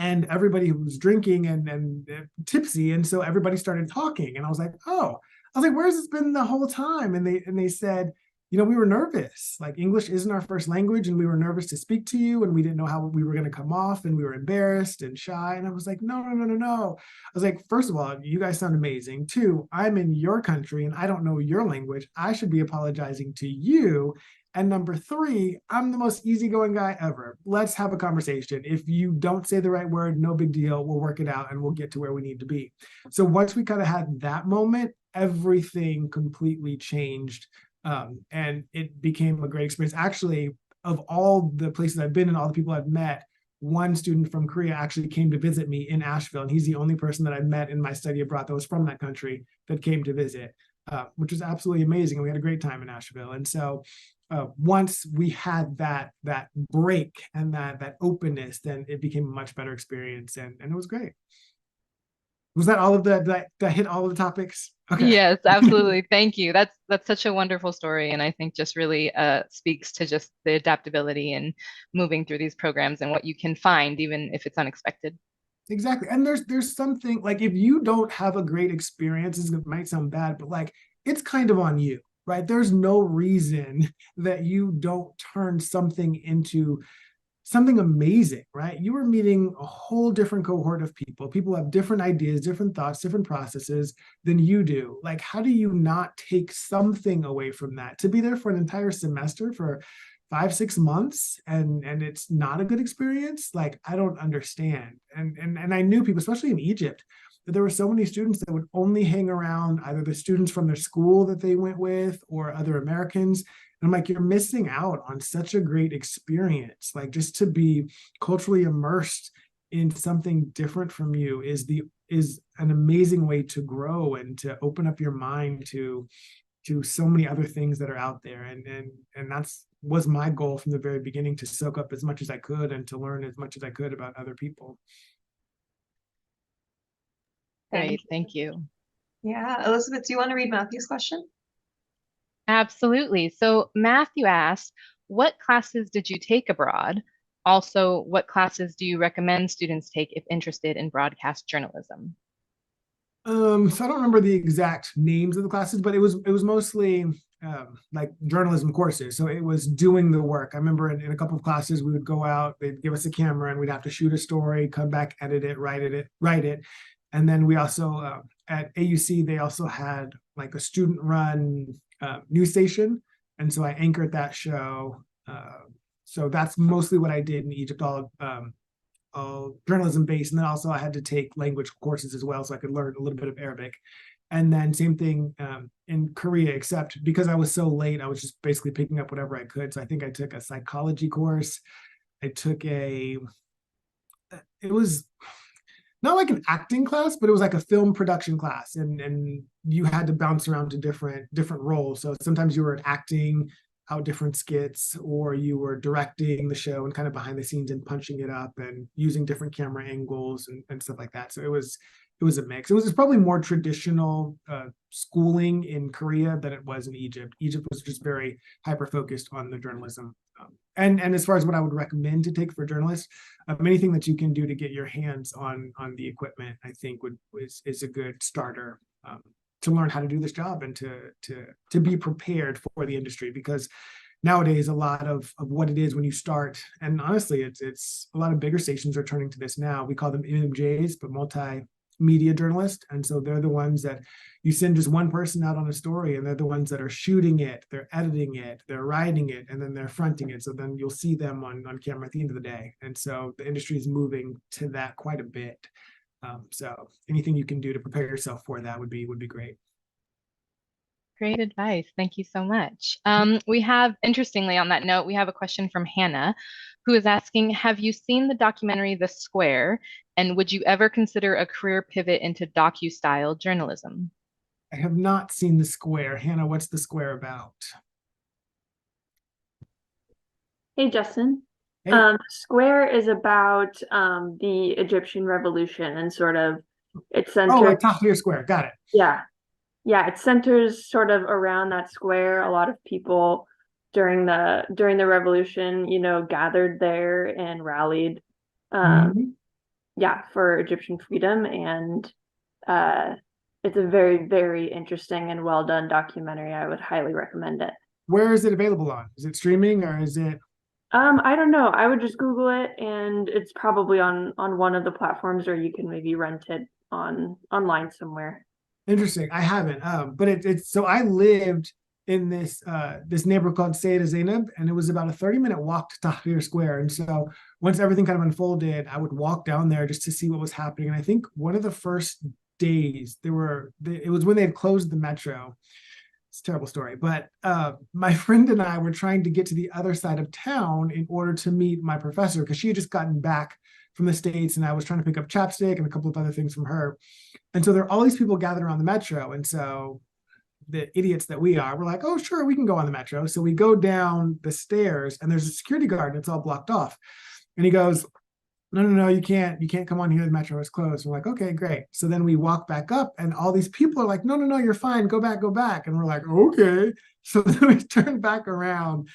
And everybody was drinking and tipsy. And so everybody started talking. And I was like, where's this been the whole time? And they said, we were nervous. Like, English isn't our first language, and we were nervous to speak to you, and we didn't know how we were going to come off, and we were embarrassed and shy. And I was like, no. I was like, first of all, you guys sound amazing. Two, I'm in your country, and I don't know your language. I should be apologizing to you. And number three, I'm the most easygoing guy ever. Let's have a conversation. If you don't say the right word, no big deal. We'll work it out, and we'll get to where we need to be. So once we kind of had that moment, everything completely changed. And it became a great experience. Actually, of all the places I've been and all the people I've met, one student from Korea actually came to visit me in Asheville. And he's the only person that I've met in my study abroad that was from that country that came to visit, which was absolutely amazing. And we had a great time in Asheville. And so once we had that break and that openness, then it became a much better experience. And it was great. Was that all of did I hit all of the topics? Okay. Yes, absolutely. Thank you. That's such a wonderful story. And I think just really speaks to just the adaptability and moving through these programs and what you can find, even if it's unexpected. Exactly. And there's something like, if you don't have a great experience, it might sound bad, but like, it's kind of on you, right? There's no reason that you don't turn something into something amazing, right? You were meeting a whole different cohort of people. People have different ideas, different thoughts, different processes than you do. Like, how do you not take something away from that? To be there for an entire semester for 5-6 months and it's not a good experience, like, I don't understand. And I knew people, especially in Egypt, that there were so many students that would only hang around either the students from their school that they went with or other Americans. And I'm like, you're missing out on such a great experience. Like, just to be culturally immersed in something different from you is an amazing way to grow and to open up your mind to so many other things that are out there. And that's was my goal from the very beginning, to soak up as much as I could and to learn as much as I could about other people. Great, thank you. Yeah, Elizabeth, do you want to read Matthew's question? Absolutely. So Matthew asked, what classes did you take abroad? Also, what classes do you recommend students take if interested in broadcast journalism? So I don't remember the exact names of the classes, but it was mostly like journalism courses. So it was doing the work. I remember in a couple of classes, we would go out, they'd give us a camera and we'd have to shoot a story, come back, edit it, write it. And then we also, at AUC, they also had like a student run news station. And so I anchored that show. So that's mostly what I did in Egypt, all journalism based. And then also I had to take language courses as well, so I could learn a little bit of Arabic. And then same thing in Korea, except because I was so late, I was just basically picking up whatever I could. So I think I took a psychology course. I took it was not like an acting class, but it was like a film production class. And you had to bounce around to different roles. So sometimes you were acting out different skits, or you were directing the show and kind of behind the scenes and punching it up and using different camera angles and stuff like that. So it was a mix. It was probably more traditional schooling in Korea than it was in Egypt. Egypt was just very hyper focused on the journalism. And as far as what I would recommend to take for journalists, anything that you can do to get your hands on the equipment, I think is a good starter to learn how to do this job and to be prepared for the industry. Because nowadays, a lot of what it is when you start, and honestly, it's a lot of bigger stations are turning to this now. We call them MMJs, but multimedia journalists. And so they're the ones that you send just one person out on a story, and they're the ones that are shooting it, they're editing it, they're writing it, and then they're fronting it. So then you'll see them on camera at the end of the day. And so the industry is moving to that quite a bit. So anything you can do to prepare yourself for that would be great. Great advice. Thank you so much. We have, interestingly, on that note, we have a question from Hannah, who is asking, have you seen the documentary The Square, and would you ever consider a career pivot into docu-style journalism? I have not seen The Square. Hannah, what's The Square about? Hey, Justin. Hey. Square is about the Egyptian Revolution, and sort of it's Oh, centered. like Tahrir Square. Got it. Yeah, it centers sort of around that square. A lot of people during the revolution, gathered there and rallied, Mhm. for Egyptian freedom. And it's a very, very interesting and well done documentary. I would highly recommend it. Where is it available on? Is it streaming, or is it? I don't know. I would just Google it, and it's probably on one of the platforms, or you can maybe rent it online somewhere. Interesting. I haven't. But it's so I lived in this neighborhood called Sayyidah Zainab, and it was about a 30-minute walk to Tahrir Square. And so once everything kind of unfolded, I would walk down there just to see what was happening. And I think one of the first days it was when they had closed the metro. It's a terrible story, but my friend and I were trying to get to the other side of town in order to meet my professor, because she had just gotten back from the States, and I was trying to pick up chapstick and a couple of other things from her. And so there are all these people gathered around the metro. And so the idiots that we are, we're like, oh, sure, we can go on the metro. So we go down the stairs, and there's a security guard, and it's all blocked off. And he goes, no, you can't come on here. The metro is closed. We're like, okay, great. So then we walk back up, and all these people are like, no, you're fine. Go back. And we're like, okay. So then we turn back around,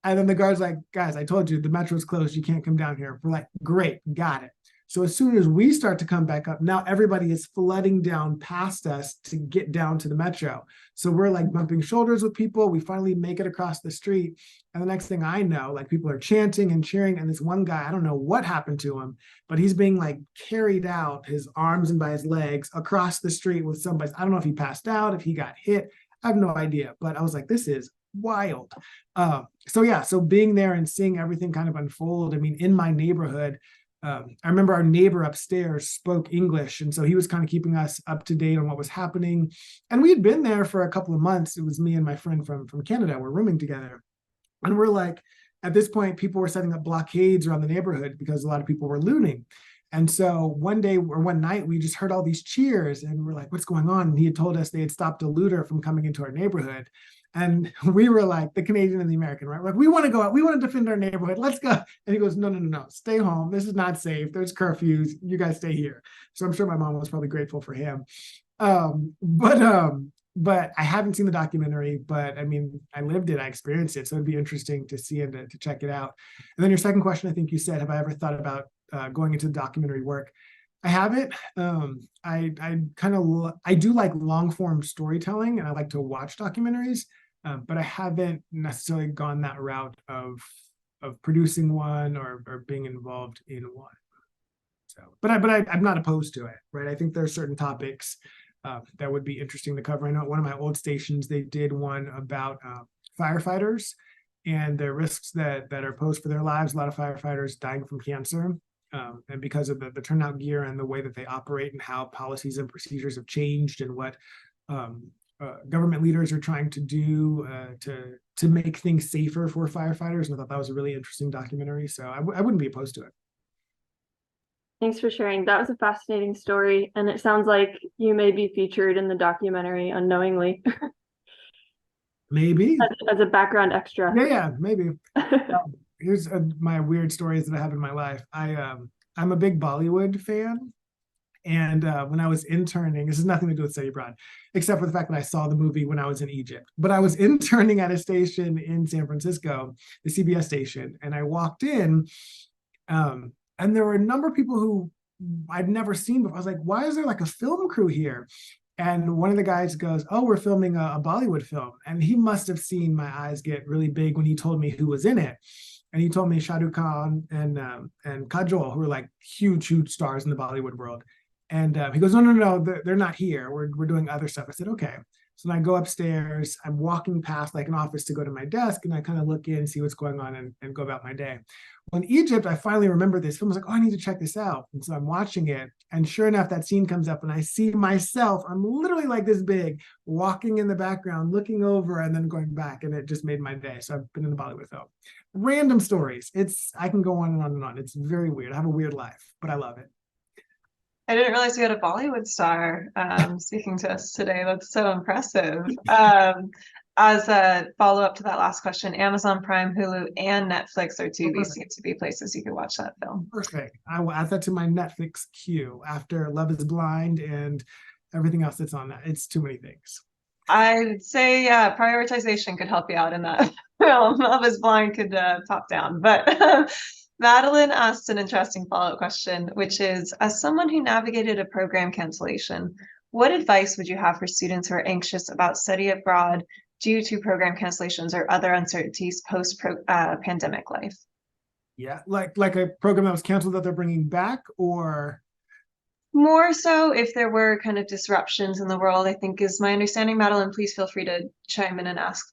and then the guard's like, guys, I told you the metro is closed. You can't come down here. We're like, great, got it. So as soon as we start to come back up, now everybody is flooding down past us to get down to the metro. So we're like bumping shoulders with people. We finally make it across the street. And the next thing I know, like, people are chanting and cheering. And this one guy, I don't know what happened to him, but he's being like carried out, his arms and by his legs, across the street with somebody. I don't know if he passed out, if he got hit. I have no idea. But I was like, this is wild. So being there and seeing everything kind of unfold. I mean, in my neighborhood, I remember our neighbor upstairs spoke English, and so he was kind of keeping us up to date on what was happening. And we had been there for a couple of months. It was me and my friend from Canada. We're rooming together, and we're like, at this point, people were setting up blockades around the neighborhood because a lot of people were looting. And so one night, we just heard all these cheers, and we're like, what's going on? And he had told us they had stopped a looter from coming into our neighborhood. And we were like, the Canadian and the American, right? We're like, we want to go out. We want to defend our neighborhood. Let's go. And he goes, no. Stay home. This is not safe. There's curfews. You guys stay here. So I'm sure my mom was probably grateful for him. But I haven't seen the documentary, but I mean, I lived it, I experienced it. So it'd be interesting to see and to check it out. And then your second question, I think you said, have I ever thought about going into documentary work? I haven't. I do like long form storytelling, and I like to watch documentaries, but I haven't necessarily gone that route of producing one or being involved in one. So, but I'm not opposed to it, right? I think there are certain topics that would be interesting to cover. I know at one of my old stations, they did one about firefighters and the risks that are posed for their lives. A lot of firefighters dying from cancer. And because of the turnout gear and the way that they operate and how policies and procedures have changed and what government leaders are trying to do to make things safer for firefighters. And I thought that was a really interesting documentary. So I wouldn't be opposed to it. Thanks for sharing. That was a fascinating story. And it sounds like you may be featured in the documentary unknowingly. Maybe. As a background extra. Yeah, maybe. Here's my weird stories that I have in my life. I'm a big Bollywood fan. And when I was interning, this has nothing to do with study abroad, except for the fact that I saw the movie when I was in Egypt. But I was interning at a station in San Francisco, the CBS station, and I walked in, and there were a number of people who I'd never seen before. I was like, why is there like a film crew here? And one of the guys goes, oh, we're filming a Bollywood film. And he must have seen my eyes get really big when he told me who was in it. And he told me Shah Rukh Khan and Kajol, who are like huge stars in the Bollywood world. And he goes, no, they're not here. We're doing other stuff. I said, okay. So then I go upstairs. I'm walking past like an office to go to my desk, and I kind of look in, see what's going on, and go about my day. Well, in Egypt, I finally remember this film. I was like, oh, I need to check this out. And so I'm watching it. And sure enough, that scene comes up, and I see myself. I'm literally like this big, walking in the background, looking over, and then going back. And it just made my day. So I've been in the Bollywood film. Random stories. I can go on and on and on. It's very weird. I have a weird life, but I love it. I didn't realize we had a Bollywood star speaking to us today. That's so impressive. As a follow-up to that last question, Amazon Prime, Hulu, and Netflix are two seem to be places you can watch that film. Perfect. I will add that to my Netflix queue after Love is Blind and everything else that's on that. It's too many things. I'd say, yeah, prioritization could help you out in that film. Love is Blind could pop down, but Madeline asked an interesting follow-up question, which is, as someone who navigated a program cancellation, what advice would you have for students who are anxious about study abroad due to program cancellations or other uncertainties post-pandemic life? Yeah, like a program that was canceled that they're bringing back, or? More so if there were kind of disruptions in the world, I think is my understanding. Madeline, please feel free to chime in and ask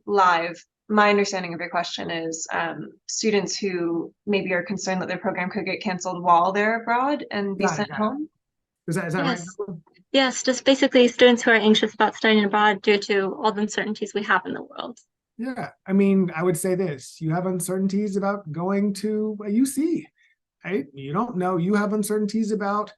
live. My understanding of your question is students who maybe are concerned that their program could get canceled while they're abroad and be sent home. Is that Yes. right? Yes, just basically students who are anxious about studying abroad due to all the uncertainties we have in the world. Yeah, I mean, I would say this. You have uncertainties about going to a UC, right? You don't know. You have uncertainties about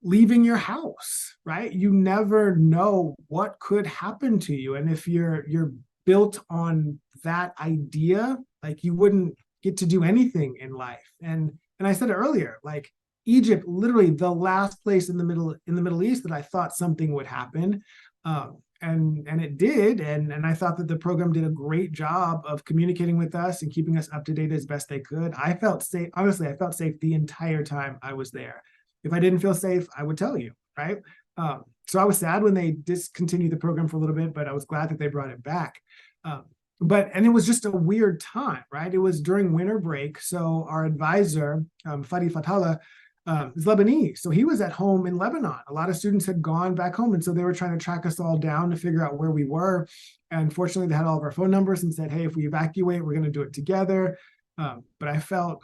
leaving your house, right? You never know what could happen to you. And if you're built on that idea, like you wouldn't get to do anything in life. And I said it earlier, like Egypt, literally the last place in the Middle East that I thought something would happen. And it did. And I thought that the program did a great job of communicating with us and keeping us up to date as best they could. I felt safe. Honestly, I felt safe the entire time I was there. If I didn't feel safe, I would tell you, right? So I was sad when they discontinued the program for a little bit, but I was glad that they brought it back. And it was just a weird time, right? It was during winter break. So our advisor, Fadi Fatala, is Lebanese. So he was at home in Lebanon. A lot of students had gone back home. And so they were trying to track us all down to figure out where we were. And fortunately, they had all of our phone numbers and said, hey, if we evacuate, we're going to do it together. But I felt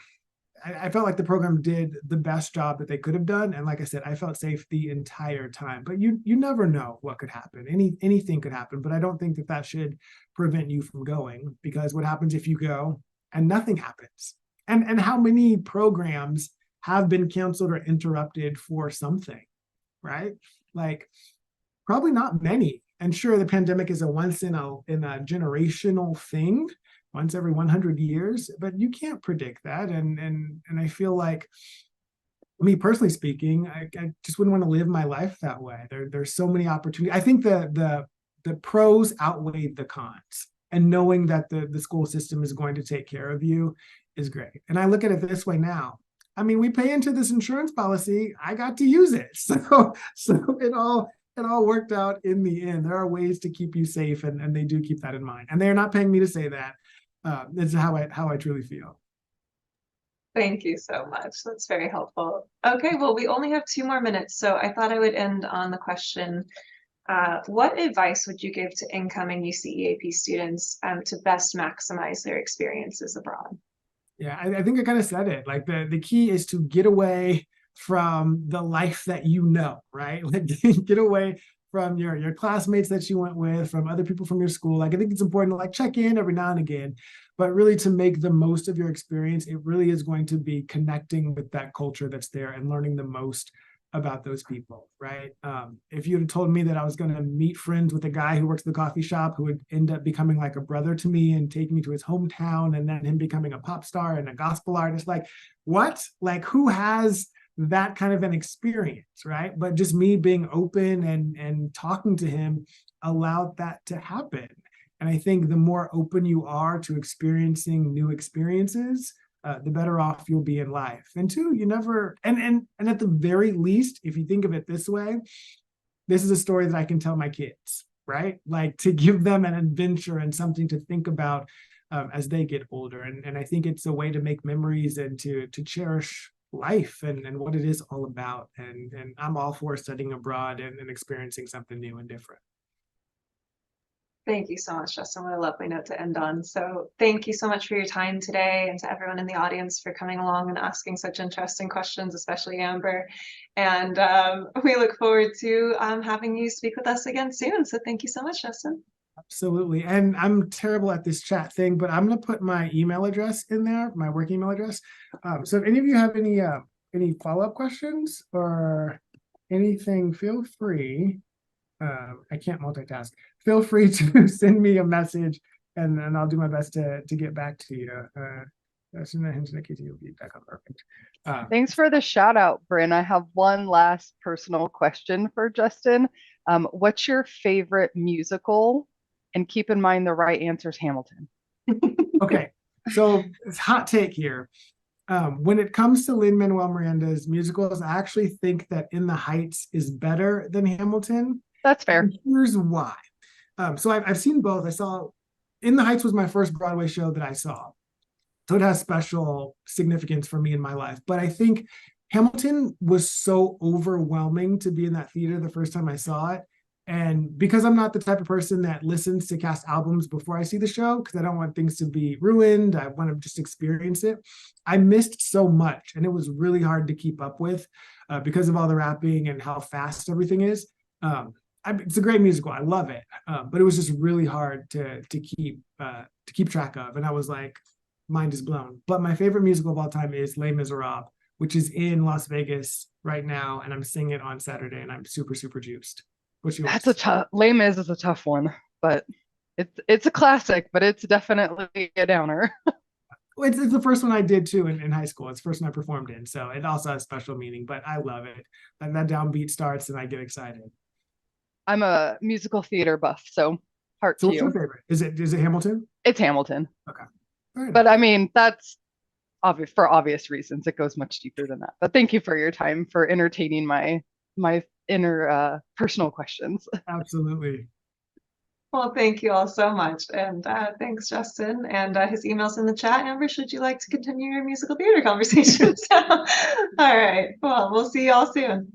like the program did the best job that they could have done. And like I said, I felt safe the entire time. But you never know what could happen. Anything could happen. But I don't think that should prevent you from going, because what happens if you go and nothing happens? And how many programs have been canceled or interrupted for something, right? Like probably not many. And sure, the pandemic is a once in a generational thing, once every 100 years, but you can't predict that. And I feel like, me personally speaking, I just wouldn't want to live my life that way. There's so many opportunities. I think the pros outweigh the cons, and knowing that the school system is going to take care of you is great. And I look at it this way now. I mean, we pay into this insurance policy. I got to use it. So it all worked out in the end. There are ways to keep you safe, and they do keep that in mind. And they're not paying me to say that. It's how I truly feel. Thank you so much. That's very helpful. Okay, well, we only have 2 more minutes, so I thought I would end on the question, what advice would you give to incoming UCEAP students to best maximize their experiences abroad? Yeah, I think I kind of said it. Like the key is to get away from the life that you know, right? Like get away from your classmates that you went with, from other people from your school. Like I think it's important to like check in every now and again, but really to make the most of your experience, it really is going to be connecting with that culture that's there and learning the most about those people, right? If you'd have told me that I was going to meet friends with a guy who works at the coffee shop who would end up becoming like a brother to me and take me to his hometown, and then him becoming a pop star and a gospel artist, like what? Like who has that kind of an experience, right? But just me being open and talking to him allowed that to happen. And I think the more open you are to experiencing new experiences, the better off you'll be in life. And two, you never, and at the very least, if you think of it this way, this is a story that I can tell my kids, right? Like to give them an adventure and something to think about as they get older. And I think it's a way to make memories and to cherish life and what it is all about. And I'm all for studying abroad and experiencing something new and different. Thank you so much, Justin. What a lovely note to end on. So thank you so much for your time today, and to everyone in the audience for coming along and asking such interesting questions, especially Amber. And we look forward to having you speak with us again soon. So thank you so much, Justin. Absolutely. And I'm terrible at this chat thing, but I'm going to put my email address in there, my work email address. So if any of you have any follow-up questions or anything, feel free. I can't multitask. Feel free to send me a message, and I'll do my best to get back to you. Perfect. Thanks for the shout out, Bryn. I have one last personal question for Justin. What's your favorite musical? And keep in mind the right answer is Hamilton. Okay, so it's hot take here. When it comes to Lin-Manuel Miranda's musicals, I actually think that In the Heights is better than Hamilton. That's fair. And here's why. So I've seen both. I saw In the Heights was my first Broadway show that I saw. So it has special significance for me in my life. But I think Hamilton was so overwhelming to be in that theater the first time I saw it. And because I'm not the type of person that listens to cast albums before I see the show, because I don't want things to be ruined, I want to just experience it, I missed so much. And it was really hard to keep up with because of all the rapping and how fast everything is. It's a great musical. I love it. But it was just really hard to keep track of. And I was like, mind is blown. But my favorite musical of all time is Les Miserables, which is in Las Vegas right now. And I'm singing it on Saturday, and I'm super, super juiced. What's yours? That's a tough. Les Mis is a tough one, but it's a classic, but it's definitely a downer. It's the first one I did too in high school. It's the first one I performed in. So it also has special meaning, but I love it. And that downbeat starts and I get excited. I'm a musical theater buff, so heart So to what's your you. favorite? Is it Hamilton? It's Hamilton. Okay. Fair But enough. I mean, that's obvious for obvious reasons. It goes much deeper than that. But thank you for your time for entertaining my inner personal questions. Absolutely. Well, thank you all so much. And thanks, Justin. And his email's in the chat. Amber, should you like to continue your musical theater conversations? All right. Well, we'll see you all soon.